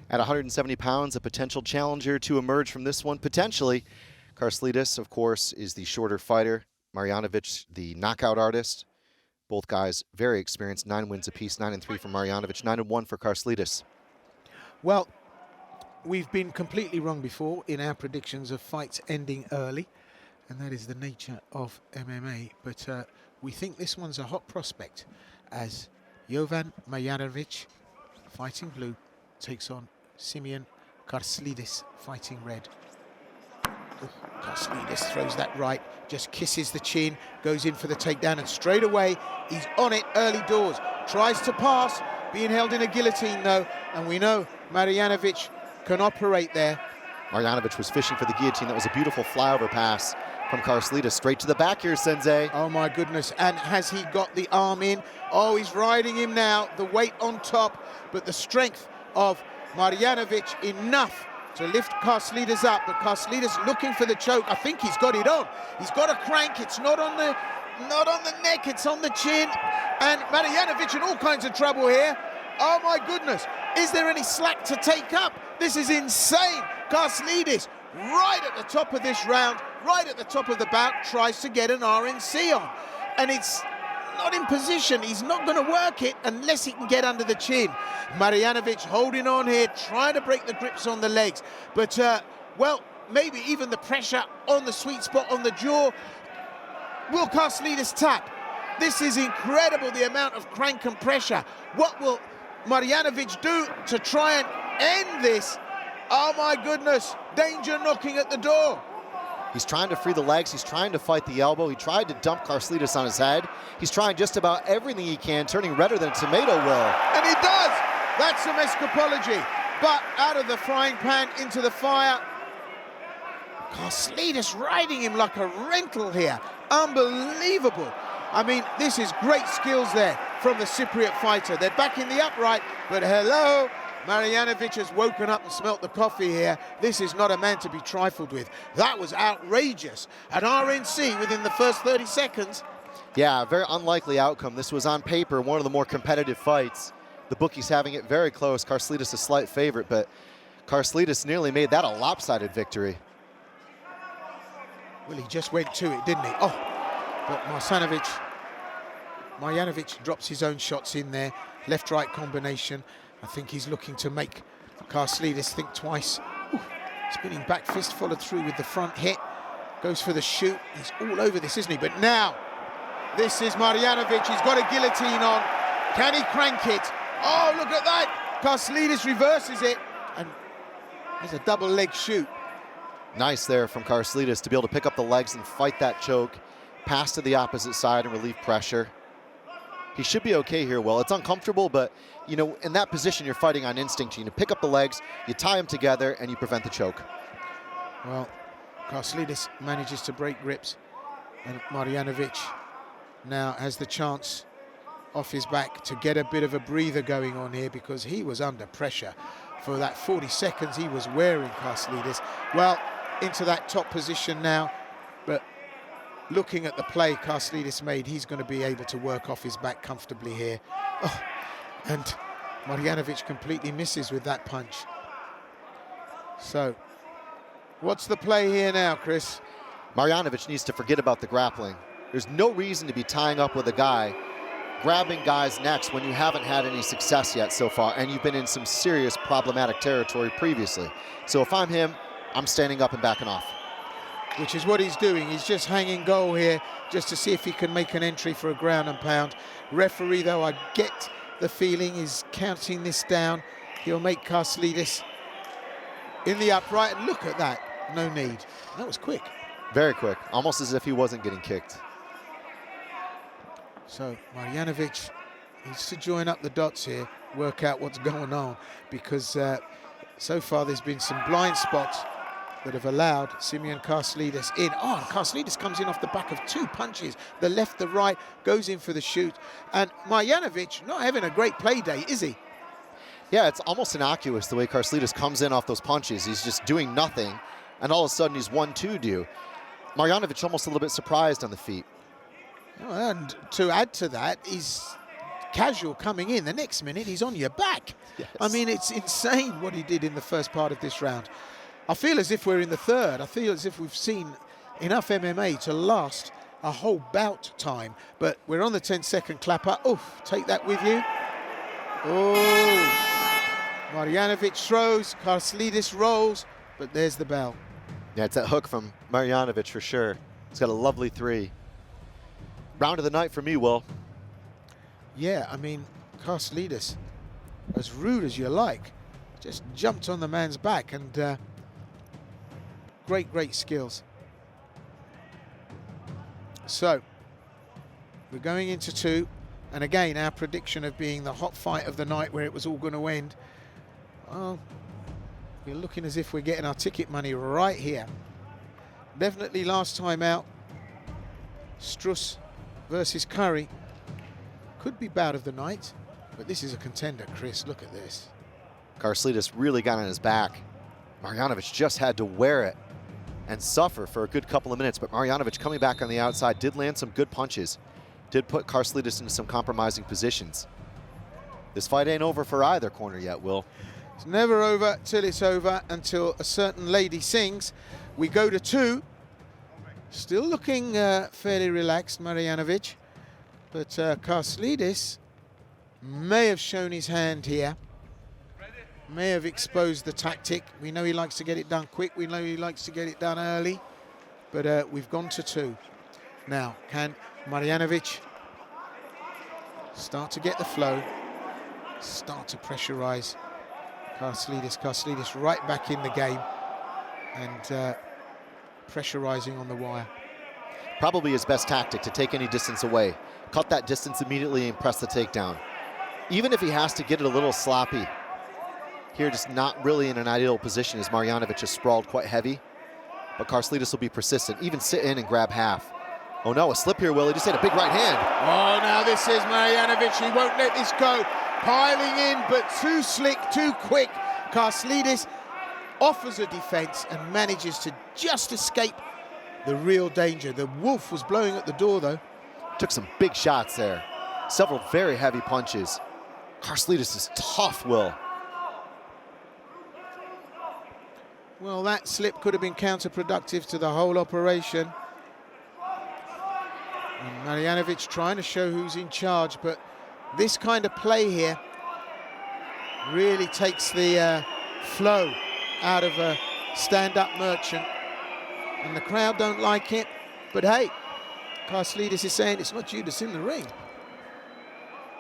At 170 pounds, a potential challenger to emerge from this one, potentially. KARSLIDIS, of course, is the shorter fighter. MARJANOVIC, the knockout artist. Both guys very experienced, 9 wins apiece, 9-3 for MARJANOVIC, 9-1 for KARSLIDIS. Well, we've been completely wrong before in our predictions of fights ending early, and that is the nature of MMA. But we think this one's a hot prospect as Jovan Marjanovic, fighting blue, takes on Simeon KARSLIDIS, fighting red. KARSLIDIS throws that right, just kisses the chin, goes in for the takedown, and straight away he's on it early doors. Tries to pass, being held in a guillotine though, and we know Marjanovic can operate there. Marjanovic was fishing for the guillotine. That was a beautiful flyover pass from KARSLIDIS. Straight to the back here, Sensei. Oh my goodness, and has he got the arm in? Oh, he's riding him now, the weight on top, but the strength of Marjanovic enough to lift KARSLIDIS up, but KARSLIDIS looking for the choke. I think he's got it on. He's got a crank. It's not on the neck, it's on the chin. And Marjanovic in all kinds of trouble here. Oh my goodness, is there any slack to take up? This is insane. KARSLIDIS right at the top of this round, right at the top of the bout, tries to get an RNC on. And it's not in position. He's not going to work it unless he can get under the chin. Marjanovic holding on here, trying to break the grips on the legs. But, well, maybe even the pressure on the sweet spot on the jaw. Will KARSLIDIS tap? This is incredible, the amount of crank and pressure. What will Marjanovic do to try and end this? Oh, my goodness. Danger knocking at the door. He's trying to free the legs. He's trying to fight the elbow. He tried to dump KARSLIDIS on his head. He's trying just about everything he can, turning redder than a tomato will. And he does. That's some escapology. But out of the frying pan into the fire. KARSLIDIS riding him like a rental here. Unbelievable. I mean, this is great skills there from the Cypriot fighter. They're back in the upright, but hello. Marjanovic has woken up and smelt the coffee here. This is not a man to be trifled with. That was outrageous. An RNC within the first 30 seconds. Yeah, very unlikely outcome. This was on paper one of the more competitive fights. The bookies having it very close. KARSLIDIS a slight favorite, but KARSLIDIS nearly made that a lopsided victory. Well, he just went to it, didn't he? Oh, but Marjanovic drops his own shots in there. Left-right combination. I think he's looking to make KARSLIDIS think twice. Ooh, spinning back fist followed through with the front hit. Goes for the shoot. He's all over this, isn't he? But now, this is Marjanovic. He's got a guillotine on. Can he crank it? Oh, look at that. KARSLIDIS reverses it. And there's a double leg shoot. Nice there from KARSLIDIS to be able to pick up the legs and fight that choke. Pass to the opposite side and relieve pressure. He should be okay here, Will. It's uncomfortable, but, you know, in that position, you're fighting on instinct. You pick up the legs, you tie them together, and you prevent the choke. Well, KARSLIDIS manages to break grips, and Marjanovic now has the chance off his back to get a bit of a breather going on here, because he was under pressure for that 40 seconds he was wearing, KARSLIDIS. Well, into that top position now, but looking at the play KARSLIDIS made, he's going to be able to work off his back comfortably here. Oh, and Marjanovic completely misses with that punch. So, what's the play here now, Chris? Marjanovic needs to forget about the grappling. There's no reason to be tying up with a guy, grabbing guys' necks when you haven't had any success yet so far, and you've been in some serious problematic territory previously. So if I'm him, I'm standing up and backing off. Which is what he's doing. He's just hanging goal here just to see if he can make an entry for a ground and pound. Referee, though, I get the feeling, is counting this down. He'll make KARSLIDIS in the upright. And look at that. No need. That was quick. Very quick. Almost as if he wasn't getting kicked. So Marjanovic needs to join up the dots here, work out what's going on, because so far there's been some blind spots that have allowed Simeon KARSLIDIS in. Oh, and KARSLIDIS comes in off the back of 2 punches. The left, the right, goes in for the shoot. And Marjanovic not having a great play day, is he? Yeah, it's almost innocuous the way KARSLIDIS comes in off those punches. He's just doing nothing, and all of a sudden he's 1-2 due. Marjanovic almost a little bit surprised on the feet. And to add to that, he's casual coming in. The next minute, he's on your back. Yes. I mean, it's insane what he did in the first part of this round. I feel as if we're in the third. I feel as if we've seen enough MMA to last a whole bout time. But we're on the 10-second clapper. Oof, take that with you. Oh, Marjanovic throws, KARSLIDIS rolls, but there's the bell. Yeah, it's that hook from Marjanovic for sure. He's got a lovely 3. Round of the night for me, Will. Yeah, I mean, KARSLIDIS, as rude as you like, just jumped on the man's back, and great skills. So, we're going into 2, and again, our prediction of being the hot fight of the night where it was all going to end. Well, we're looking as if we're getting our ticket money right here. Definitely last time out, Struss versus Curry. Could be bout of the night, but this is a contender, Chris. Look at this. KARSLIDIS really got on his back. Marjanovic just had to wear it and suffer for a good couple of minutes, but Marjanovic coming back on the outside did land some good punches, did put KARSLIDIS into some compromising positions. This fight ain't over for either corner yet, Will. It's never over till it's over, until a certain lady sings. We go to 2. Still looking fairly relaxed, Marjanovic, but KARSLIDIS may have shown his hand here. May have exposed the tactic. We know he likes to get it done quick. We know he likes to get it done early. But we've gone to 2. Now, can Marjanovic start to get the flow, start to pressurize KARSLIDIS? KARSLIDIS right back in the game and pressurizing on the wire. Probably his best tactic, to take any distance away. Cut that distance immediately and press the takedown. Even if he has to get it a little sloppy, here just not really in an ideal position as Marjanovic is sprawled quite heavy. But KARSLIDIS will be persistent, even sit in and grab half. Oh no, a slip here, Will. He just hit a big right hand. Oh, now this is Marjanovic. He won't let this go. Piling in, but too slick, too quick. KARSLIDIS offers a defense and manages to just escape the real danger. The wolf was blowing at the door, though. Took some big shots there. Several very heavy punches. KARSLIDIS is tough, Will. Well, that slip could have been counterproductive to the whole operation. And Marjanovic trying to show who's in charge, but this kind of play here really takes the flow out of a stand-up merchant. And the crowd don't like it, but hey, KARSLIDIS is saying it's not you that's in the ring.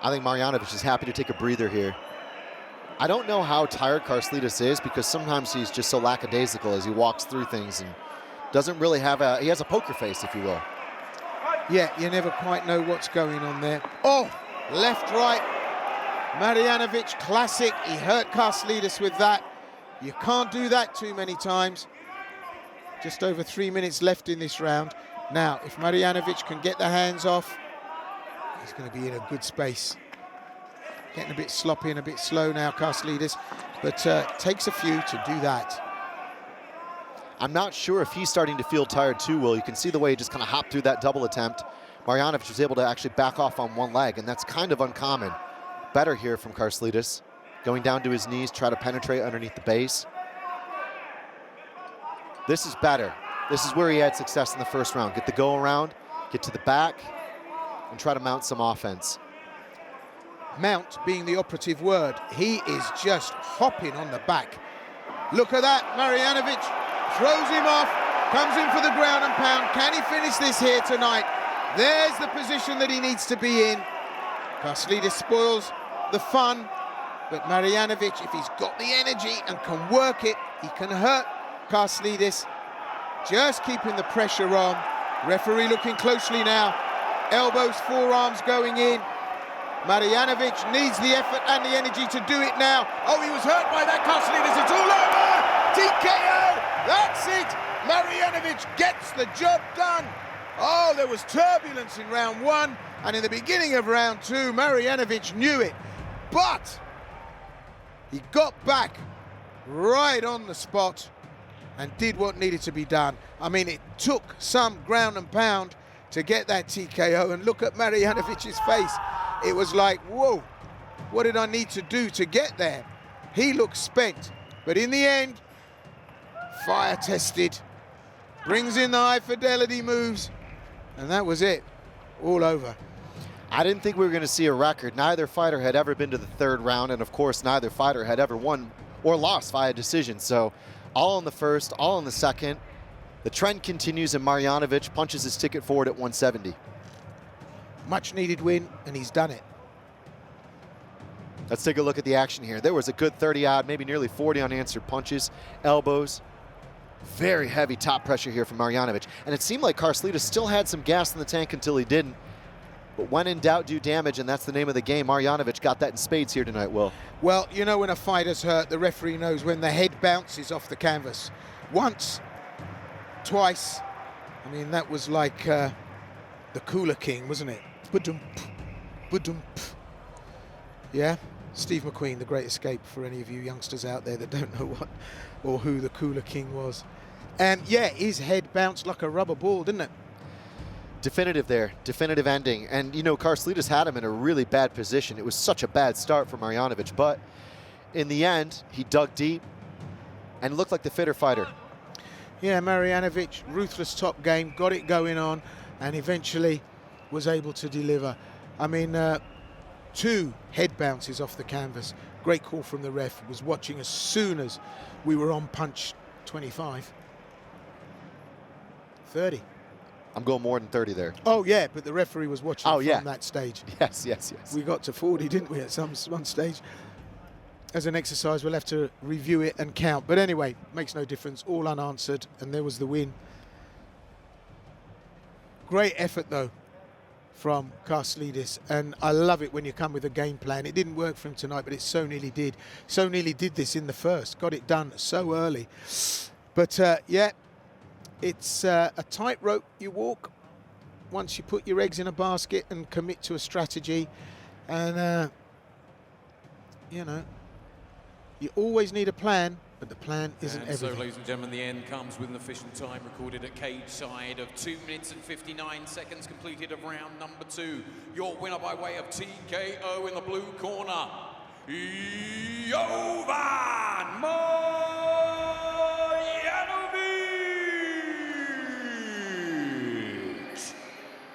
I think Marjanovic is happy to take a breather here. I don't know how tired KARSLIDIS is, because sometimes he's just so lackadaisical as he walks through things and doesn't really have he has a poker face, if you will. Yeah, you never quite know what's going on there. Oh, left, right. Marjanovic, classic. He hurt KARSLIDIS with that. You can't do that too many times. Just over 3 minutes left in this round. Now, if Marjanovic can get the hands off, he's going to be in a good space. Getting a bit sloppy and a bit slow now, KARSLIDIS, but takes a few to do that. I'm not sure if he's starting to feel tired too, Will. You can see the way he just kind of hopped through that double attempt. Marjanovic was able to actually back off on one leg, and that's kind of uncommon. Better here from KARSLIDIS. Going down to his knees, try to penetrate underneath the base. This is better. This is where he had success in the first round. Get the go around, get to the back, and try to mount some offense. Mount being the operative word. He is just hopping on the back. Look at that, Marjanovic throws him off, comes in for the ground and pound. Can he finish this here tonight? There's the position that he needs to be in. KARSLIDIS spoils the fun, but Marjanovic, if he's got the energy and can work it, he can hurt KARSLIDIS. Just keeping the pressure on. Referee looking closely now. Elbows, forearms going in. Marjanovic needs the effort and the energy to do it now. Oh, he was hurt by that, KARSLIDIS. It's all over. TKO. That's it. Marjanovic gets the job done. Oh, there was turbulence in round 1, and in the beginning of round 2, Marjanovic knew it. But he got back right on the spot and did what needed to be done. I mean, it took some ground and pound to get that TKO, and look at Marjanovic's face. it was like, whoa, what did I need to do to get there? He looked spent, but in the end, fire tested, brings in the high fidelity moves, and that was it, all over. I didn't think we were going to see a record. Neither fighter had ever been to the third round, and of course, neither fighter had ever won or lost via decision. So all in the first, all in the second. The trend continues, and Marjanovic punches his ticket forward at 170. Much needed win, and he's done it. Let's take a look at the action here. There was a good 30-odd, maybe nearly 40 unanswered punches, elbows. Very heavy top pressure here from Marjanovic. And it seemed like KARSLIDIS still had some gas in the tank until he didn't. But when in doubt, do damage, and that's the name of the game. Marjanovic got that in spades here tonight, Will. Well, you know when a fighter's hurt, the referee knows when the head bounces off the canvas. Once, twice. I mean, that was like the Cooler King, wasn't it? Ba-dum, ba-dum. Yeah? Steve McQueen, The Great Escape, for any of you youngsters out there that don't know what or who the Cooler King was. And yeah, his head bounced like a rubber ball, didn't it? Definitive there, definitive ending. And you know, KARSLIDIS had him in a really bad position. It was such a bad start for Marjanovic, but in the end, he dug deep and looked like the fitter fighter. Yeah, Marjanovic, ruthless top game, got it going on, and eventually was able to deliver. I mean, 2 head bounces off the canvas. Great call from the ref. Was watching as soon as we were on punch 25. 30. I'm going more than 30 there. Oh, yeah, but the referee was watching from that stage. Yes, yes, yes. We got to 40, didn't we, at one stage? As an exercise, we'll have to review it and count. But anyway, makes no difference. All unanswered, and there was the win. Great effort, though, from KARSLIDIS, and I love it when you come with a game plan. It didn't work for him tonight, but it so nearly did. So nearly did this in the first. Got it done so early. But, yeah, it's a tightrope you walk once you put your eggs in a basket and commit to a strategy. And, you know, you always need a plan, but the plan isn't everything. So, ladies and gentlemen, the end comes with an efficient time recorded at cage side of 2 minutes and 59 seconds completed of round number 2. Your winner by way of TKO in the blue corner, Jovan Marjanovic.